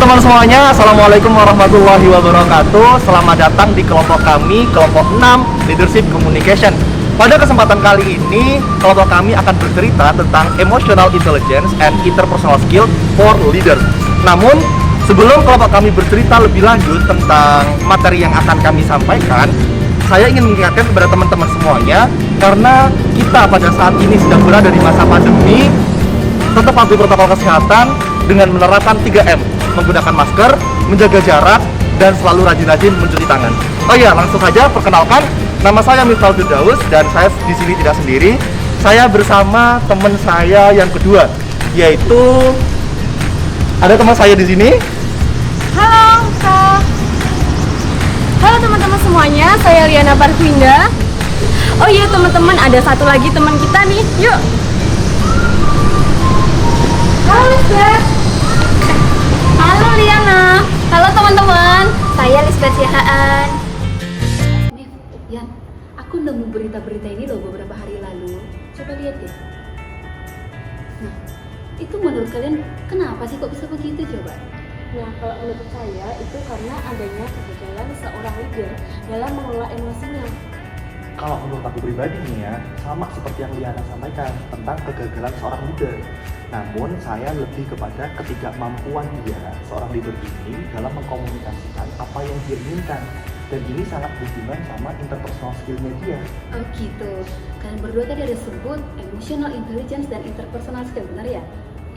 teman-teman semuanya, Assalamualaikum warahmatullahi wabarakatuh. Selamat datang di kelompok kami, kelompok 6 Leadership Communication. Pada kesempatan kali ini, kelompok kami akan bercerita tentang Emotional Intelligence and Interpersonal Skill for Leaders. Namun, sebelum kelompok kami bercerita lebih lanjut tentang materi yang akan kami sampaikan, saya ingin mengingatkan kepada teman-teman semuanya, karena kita pada saat ini sedang berada di masa pandemi, tetap patuhi protokol kesehatan dengan menerapkan 3M, menggunakan masker, menjaga jarak, dan selalu rajin-rajin mencuci tangan. Oh iya, langsung saja perkenalkan, nama saya Miftahul Firdaus dan saya di sini tidak sendiri. Saya bersama teman saya yang kedua, yaitu ada teman saya di sini. Halo, Kak. Halo teman-teman semuanya, saya Liana Parvinda. Oh iya teman-teman, ada satu lagi teman kita nih. Yuk. Halo Lisbeth. Halo Liana. Halo teman-teman, saya Lisbeth Yahaan. Yan, aku nemu berita-berita ini loh beberapa hari lalu. Coba lihat deh. Nah, itu menurut kalian kenapa sih kok bisa begitu coba? Nah, kalau menurut saya itu karena adanya kegagalan seorang leader dalam mengelola emosinya. Kalau menurut aku pribadi nih ya, sama seperti yang Liana sampaikan tentang kegagalan seorang leader. Namun saya lebih kepada ketidakmampuan dia, seorang leader ini, dalam mengkomunikasikan apa yang dia inginkan. Dan ini sangat berhubungan sama interpersonal skill-nya dia. Oh gitu. Kalian berdua tadi ada sebut emotional intelligence dan interpersonal skill, benar ya?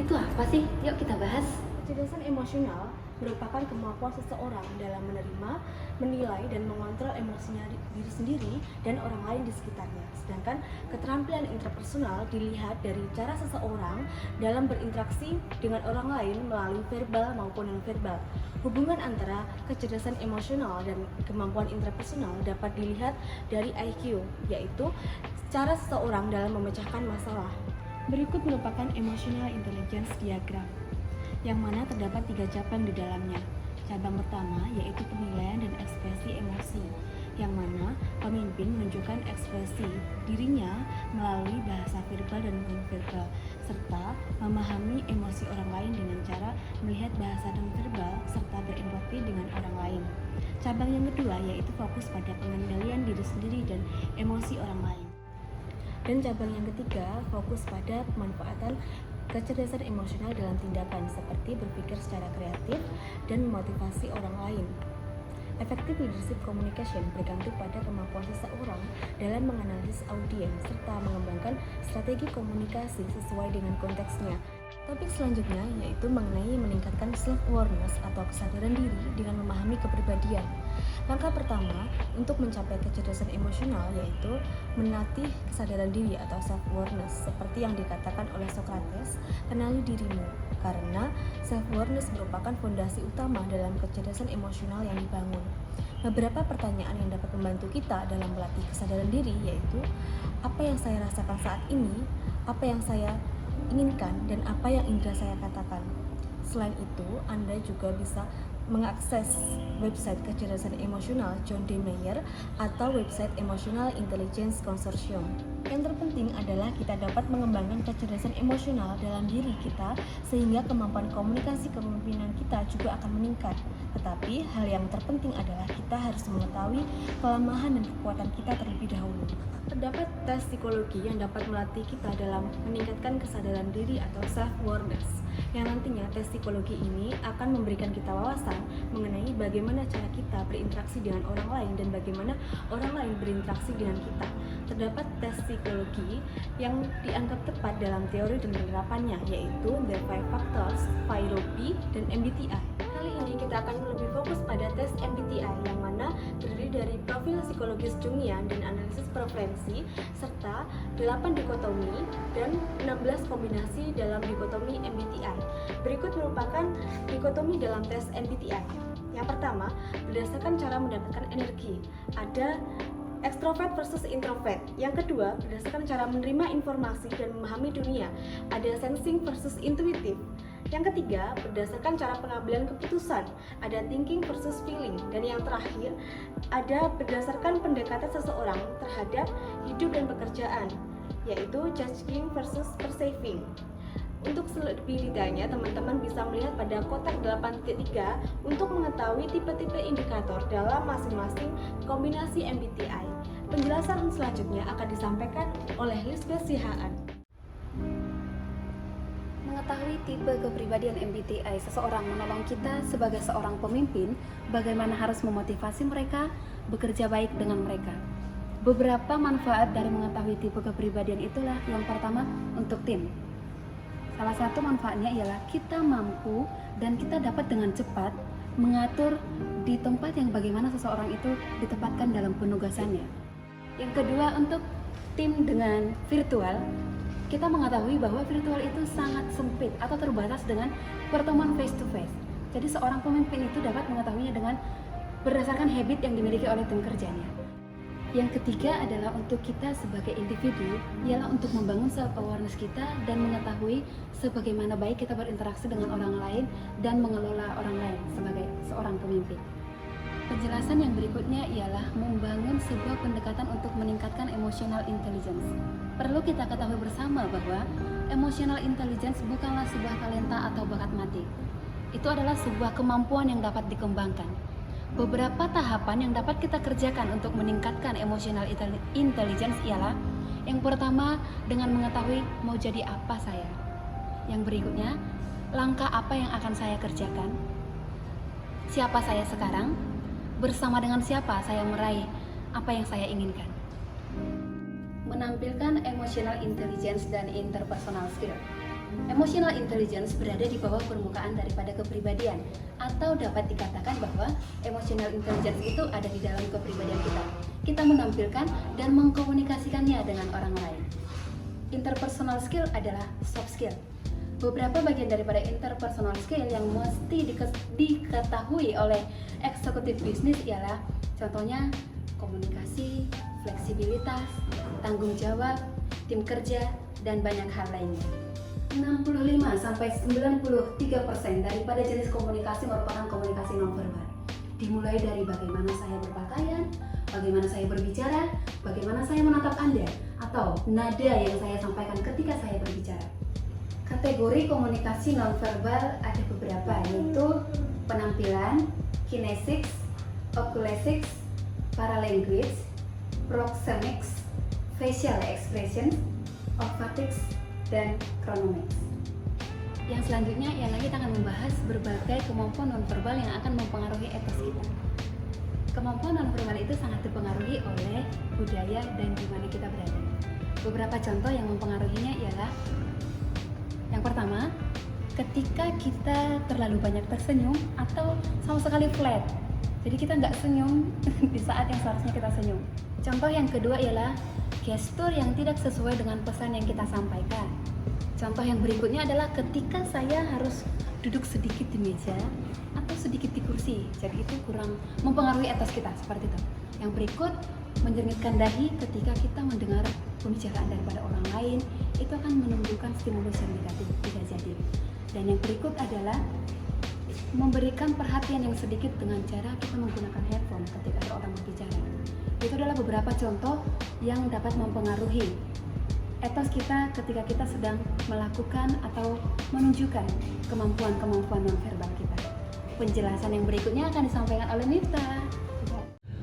Itu apa sih? Yuk kita bahas. Kecerdasan emosional merupakan kemampuan seseorang dalam menerima, menilai, dan mengontrol emosinya diri sendiri dan orang lain di sekitarnya. Sedangkan keterampilan interpersonal dilihat dari cara seseorang dalam berinteraksi dengan orang lain melalui verbal maupun non-verbal. Hubungan antara kecerdasan emosional dan kemampuan interpersonal dapat dilihat dari IQ, yaitu cara seseorang dalam memecahkan masalah. Berikut merupakan emotional intelligence diagram, yang mana terdapat 3 cabang di dalamnya. Cabang pertama yaitu penilaian dan ekspresi emosi, yang mana pemimpin menunjukkan ekspresi dirinya melalui bahasa verbal dan non-verbal, serta memahami emosi orang lain dengan cara melihat bahasa non-verbal serta berempati dengan orang lain. Cabang yang kedua yaitu fokus pada pengendalian diri sendiri dan emosi orang lain. Dan cabang yang ketiga fokus pada pemanfaatan kecerdasan emosional dalam tindakan seperti berpikir secara kreatif dan memotivasi orang lain. Effective leadership communication bergantung pada kemampuan seseorang dalam menganalisis audiens serta mengembangkan strategi komunikasi sesuai dengan konteksnya. Topik selanjutnya yaitu mengenai meningkatkan self-awareness atau kesadaran diri dengan memahami kepribadian. Langkah pertama untuk mencapai kecerdasan emosional yaitu menlatih kesadaran diri atau self-awareness seperti yang dikatakan oleh Socrates, kenali dirimu, karena self-awareness merupakan fondasi utama dalam kecerdasan emosional yang dibangun. Beberapa pertanyaan yang dapat membantu kita dalam melatih kesadaran diri yaitu apa yang saya rasakan saat ini, apa yang saya inginkan, dan apa yang indera saya katakan. Selain itu, Anda juga bisa mengakses website kecerdasan emosional John D. Mayer atau website Emotional Intelligence Consortium. Yang terpenting adalah kita dapat mengembangkan kecerdasan emosional dalam diri kita sehingga kemampuan komunikasi kepemimpinan kita juga akan meningkat. Tetapi hal yang terpenting adalah kita harus mengetahui kelemahan dan kekuatan kita terlebih dahulu. Terdapat tes psikologi yang dapat melatih kita dalam meningkatkan kesadaran diri atau self-awareness, yang nantinya tes psikologi ini akan memberikan kita wawasan mengenai bagaimana cara kita berinteraksi dengan orang lain dan bagaimana orang lain berinteraksi dengan kita. Terdapat tes psikologi yang dianggap tepat dalam teori dan penerapannya, yaitu The Five Factors, PIROP, dan MBTI. Kali ini kita akan lebih fokus pada tes MBTI yang mana terdiri dari profil psikologis Jungian dan analisis preferensi serta 8 dikotomi dan 16 kombinasi dalam dikotomi MBTI. Berikut merupakan dikotomi dalam tes MBTI. Yang pertama, berdasarkan cara mendapatkan energi, ada extrovert versus introvert. Yang kedua, berdasarkan cara menerima informasi dan memahami dunia, ada sensing versus intuitive. Yang ketiga, berdasarkan cara pengambilan keputusan, ada thinking versus feeling. Dan yang terakhir, ada berdasarkan pendekatan seseorang terhadap hidup dan pekerjaan, yaitu judging versus perceiving. Untuk lebih detailnya, teman-teman bisa melihat pada kotak 8.3 untuk mengetahui tipe-tipe indikator dalam masing-masing kombinasi MBTI. Penjelasan selanjutnya akan disampaikan oleh Lisbeth Sihaan. Mengetahui tipe kepribadian MBTI seseorang menolong kita sebagai seorang pemimpin, bagaimana harus memotivasi mereka bekerja baik dengan mereka. Beberapa manfaat dari mengetahui tipe kepribadian itulah yang pertama untuk tim. Salah satu manfaatnya ialah kita mampu dan kita dapat dengan cepat mengatur di tempat yang bagaimana seseorang itu ditempatkan dalam penugasannya. Yang kedua, untuk tim dengan virtual, kita mengetahui bahwa virtual itu sangat sempit atau terbatas dengan pertemuan face to face. Jadi seorang pemimpin itu dapat mengetahuinya dengan berdasarkan habit yang dimiliki oleh tim kerjanya. Yang ketiga adalah untuk kita sebagai individu, ialah untuk membangun self awareness kita dan mengetahui sebagaimana baik kita berinteraksi dengan orang lain dan mengelola orang lain sebagai seorang pemimpin. Penjelasan yang berikutnya ialah membangun sebuah pendekatan untuk meningkatkan emotional intelligence. Perlu kita ketahui bersama bahwa emotional intelligence bukanlah sebuah talenta atau bakat mati. Itu adalah sebuah kemampuan yang dapat dikembangkan. Beberapa tahapan yang dapat kita kerjakan untuk meningkatkan emotional intelligence ialah yang pertama, dengan mengetahui mau jadi apa saya. Yang berikutnya, langkah apa yang akan saya kerjakan, siapa saya sekarang, bersama dengan siapa saya meraih apa yang saya inginkan. Menampilkan emotional intelligence dan interpersonal skill. Emotional intelligence berada di bawah permukaan daripada kepribadian, atau dapat dikatakan bahwa emotional intelligence itu ada di dalam kepribadian kita. Kita menampilkan dan mengkomunikasikannya dengan orang lain. Interpersonal skill adalah soft skill. Beberapa bagian daripada interpersonal skill yang mesti diketahui oleh eksekutif bisnis ialah contohnya komunikasi, fleksibilitas, tanggung jawab, tim kerja, dan banyak hal lainnya. 65-93% daripada jenis komunikasi merupakan komunikasi nonverbal. Dimulai dari bagaimana saya berpakaian, bagaimana saya berbicara, bagaimana saya menatap Anda, atau nada yang saya sampaikan ketika saya berbicara. Kategori komunikasi nonverbal ada beberapa, yaitu penampilan, kinesics, oculesics, paralanguage, proxemics, facial expression, olfactics, dan chronomics. Yang selanjutnya ialah kita akan membahas berbagai kemampuan nonverbal yang akan mempengaruhi etos kita. Kemampuan nonverbal itu sangat dipengaruhi oleh budaya dan di mana kita berada. Beberapa contoh yang mempengaruhinya ialah yang pertama, ketika kita terlalu banyak tersenyum atau sama sekali flat. Jadi kita nggak senyum di saat yang seharusnya kita senyum. Contoh yang kedua ialah gestur yang tidak sesuai dengan pesan yang kita sampaikan. Contoh yang berikutnya adalah ketika saya harus duduk sedikit di meja atau sedikit di kursi. Jadi itu kurang mempengaruhi etos kita, seperti itu. Yang berikut, menjernitkan dahi ketika kita mendengar pembicaraan daripada orang lain, itu akan menimbulkan stimulus yang negatif, tidak jadi. Dan yang berikut adalah memberikan perhatian yang sedikit dengan cara kita menggunakan headphone ketika ada orang berbicara. Itu adalah beberapa contoh yang dapat mempengaruhi etos kita ketika kita sedang melakukan atau menunjukkan kemampuan-kemampuan nonverbal kita. Penjelasan yang berikutnya akan disampaikan oleh Miftah.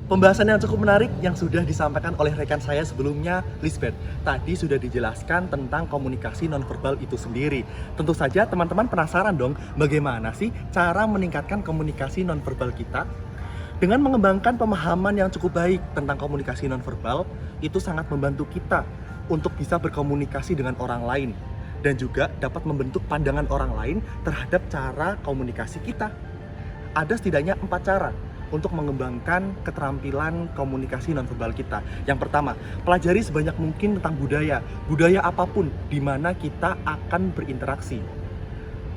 Pembahasan yang cukup menarik yang sudah disampaikan oleh rekan saya sebelumnya, Lisbeth. Tadi sudah dijelaskan tentang komunikasi nonverbal itu sendiri. Tentu saja teman-teman penasaran dong, bagaimana sih cara meningkatkan komunikasi nonverbal kita? Dengan mengembangkan pemahaman yang cukup baik tentang komunikasi nonverbal, itu sangat membantu kita untuk bisa berkomunikasi dengan orang lain dan juga dapat membentuk pandangan orang lain terhadap cara komunikasi kita. Ada setidaknya 4 cara untuk mengembangkan keterampilan komunikasi nonverbal kita. Yang pertama, pelajari sebanyak mungkin tentang budaya apapun di mana kita akan berinteraksi.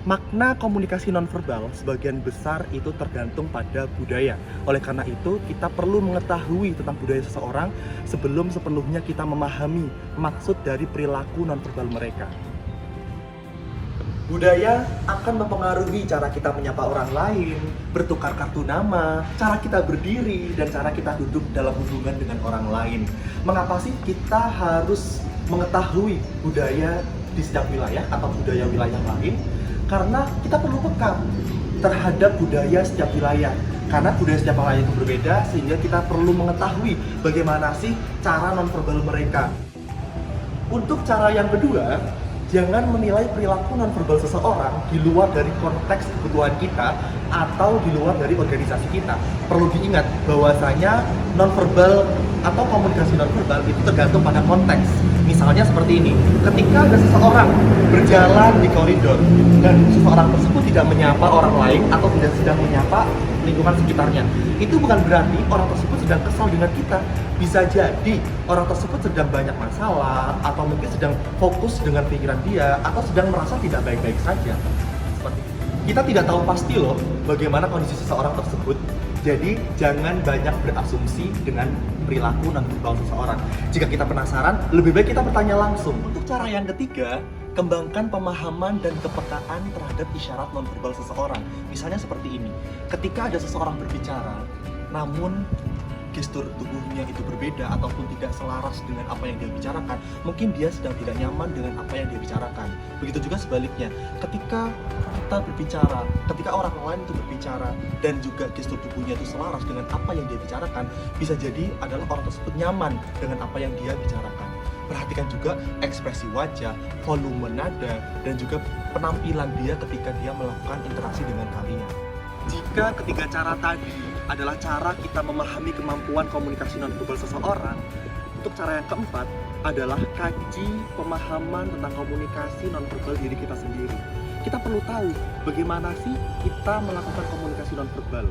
Makna komunikasi nonverbal sebagian besar itu tergantung pada budaya. Oleh karena itu, kita perlu mengetahui tentang budaya seseorang sebelum sepenuhnya kita memahami maksud dari perilaku nonverbal mereka. Budaya akan mempengaruhi cara kita menyapa orang lain, bertukar kartu nama, cara kita berdiri, dan cara kita duduk dalam hubungan dengan orang lain. Mengapa sih kita harus mengetahui budaya di setiap wilayah atau budaya wilayah lain, karena kita perlu peka terhadap budaya setiap wilayah. Karena budaya setiap wilayah itu berbeda, sehingga kita perlu mengetahui bagaimana sih cara nonverbal mereka. Untuk cara yang kedua, jangan menilai perilaku nonverbal seseorang di luar dari konteks kebutuhan kita atau di luar dari organisasi kita. Perlu diingat bahwasanya nonverbal atau komunikasi nonverbal itu tergantung pada konteks. Misalnya seperti ini, ketika ada seseorang berjalan di koridor dan seseorang tersebut tidak menyapa orang lain atau tidak sedang menyapa lingkungan sekitarnya, itu bukan berarti orang tersebut sedang kesal dengan kita. Bisa jadi orang tersebut sedang banyak masalah, atau mungkin sedang fokus dengan pikiran dia, atau sedang merasa tidak baik-baik saja. Seperti itu. Kita tidak tahu pasti loh bagaimana kondisi seseorang tersebut. Jadi jangan banyak berasumsi dengan perilaku nonverbal seseorang. Jika kita penasaran, lebih baik kita bertanya langsung. Untuk cara yang ketiga, kembangkan pemahaman dan kepekaan terhadap isyarat nonverbal seseorang. Misalnya seperti ini, ketika ada seseorang berbicara, namun gestur tubuhnya itu berbeda ataupun tidak selaras dengan apa yang dia bicarakan, mungkin dia sedang tidak nyaman dengan apa yang dia bicarakan. Begitu juga sebaliknya, ketika kita berbicara, ketika orang lain itu berbicara dan juga gestur tubuhnya itu selaras dengan apa yang dia bicarakan, bisa jadi adalah orang tersebut nyaman dengan apa yang dia bicarakan. Perhatikan juga ekspresi wajah, volume nada, dan juga penampilan dia ketika dia melakukan interaksi dengan kalian. Jika ketiga cara tadi adalah cara kita memahami kemampuan komunikasi nonverbal seseorang, untuk cara yang keempat adalah kaji pemahaman tentang komunikasi nonverbal diri kita sendiri. Kita perlu tahu bagaimana sih kita melakukan komunikasi nonverbal.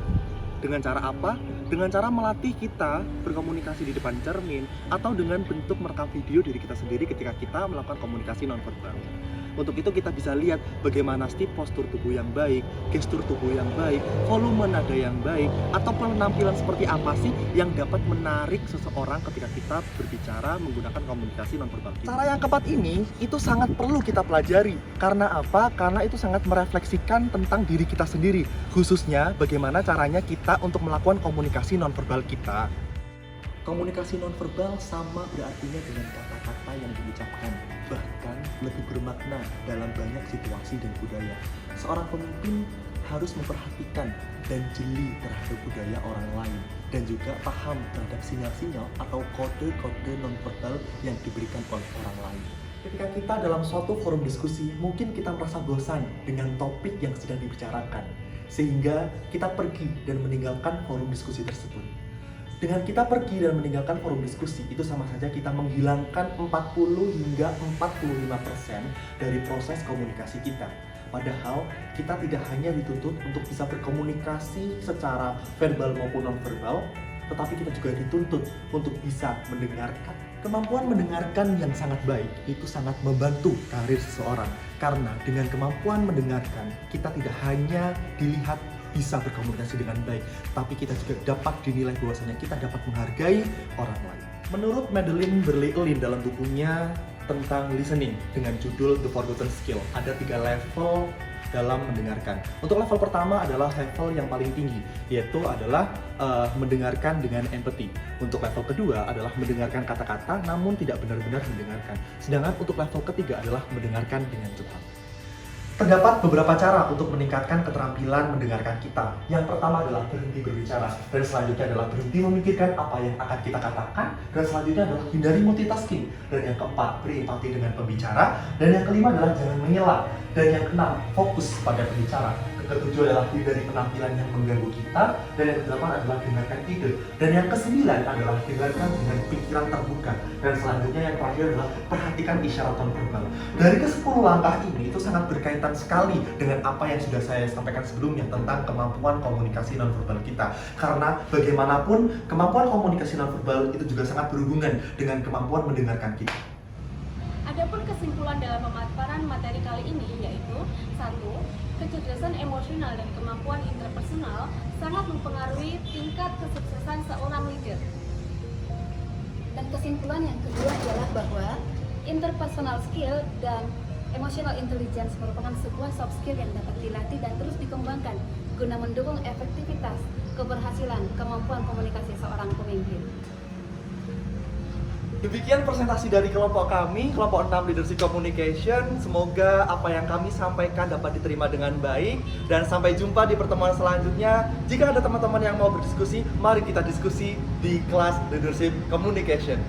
Dengan cara apa? Dengan cara melatih kita berkomunikasi di depan cermin atau dengan bentuk merekam video diri kita sendiri ketika kita melakukan komunikasi nonverbal. Untuk itu kita bisa lihat bagaimana sih postur tubuh yang baik, gestur tubuh yang baik, volume nada yang baik, atau penampilan seperti apa sih yang dapat menarik seseorang ketika kita berbicara menggunakan komunikasi nonverbal kita. Cara yang keempat ini itu sangat perlu kita pelajari. Karena apa? Karena itu sangat merefleksikan tentang diri kita sendiri, khususnya bagaimana caranya kita untuk melakukan komunikasi nonverbal kita. Komunikasi nonverbal sama berartinya dengan kata-kata yang diucapkan, bahkan lebih bermakna dalam banyak situasi dan budaya. Seorang pemimpin harus memperhatikan dan jeli terhadap budaya orang lain dan juga paham terhadap sinyal-sinyal atau kode-kode nonverbal yang diberikan oleh orang lain. Ketika kita dalam suatu forum diskusi, mungkin kita merasa bosan dengan topik yang sedang dibicarakan, sehingga kita pergi dan meninggalkan forum diskusi tersebut. Dengan kita pergi dan meninggalkan forum diskusi, itu sama saja kita menghilangkan 40 hingga 45% dari proses komunikasi kita. Padahal kita tidak hanya dituntut untuk bisa berkomunikasi secara verbal maupun non-verbal, tetapi kita juga dituntut untuk bisa mendengarkan. Kemampuan mendengarkan yang sangat baik itu sangat membantu karir seseorang. Karena dengan kemampuan mendengarkan, kita tidak hanya dilihat bisa berkomunikasi dengan baik, tapi kita juga dapat dinilai bahwasanya kita dapat menghargai orang lain. Menurut Madeline Berlin dalam bukunya tentang listening dengan judul The Forgotten Skill, ada 3 level dalam mendengarkan. Untuk level pertama adalah level yang paling tinggi, yaitu adalah mendengarkan dengan empathy. Untuk level kedua adalah mendengarkan kata-kata namun tidak benar-benar mendengarkan. Sedangkan untuk level ketiga adalah mendengarkan dengan cepat. Terdapat beberapa cara untuk meningkatkan keterampilan mendengarkan kita. Yang pertama adalah berhenti berbicara, dan selanjutnya adalah berhenti memikirkan apa yang akan kita katakan, dan selanjutnya adalah hindari multitasking, dan yang keempat beri empati dengan pembicara, dan yang kelima adalah jangan mengelak, dan yang keenam fokus pada pembicara. Ketujuh adalah hindari penampilan yang mengganggu kita, dan yang kedelapan adalah dengarkan ide, dan yang kesembilan adalah dengarkan dengan pikiran terbuka, dan selanjutnya yang terakhir adalah perhatikan isyarat nonverbal. Dari ke-10 langkah ini itu sangat berkaitan sekali dengan apa yang sudah saya sampaikan sebelumnya tentang kemampuan komunikasi nonverbal kita. Karena bagaimanapun kemampuan komunikasi nonverbal itu juga sangat berhubungan dengan kemampuan mendengarkan kita. Adapun kesimpulan dalam pemaparan materi kali ini yaitu 1. Kecerdasan emosional dan kemampuan interpersonal sangat mempengaruhi tingkat kesuksesan seorang leader. Dan kesimpulan yang kedua adalah bahwa interpersonal skill dan emotional intelligence merupakan sebuah soft skill yang dapat dilatih dan terus dikembangkan guna mendukung efektivitas, keberhasilan, kemampuan komunikasi seorang pemimpin. Demikian presentasi dari kelompok kami, kelompok 6 Leadership Communication. Semoga apa yang kami sampaikan dapat diterima dengan baik. Dan sampai jumpa di pertemuan selanjutnya. Jika ada teman-teman yang mau berdiskusi, mari kita diskusi di kelas Leadership Communication.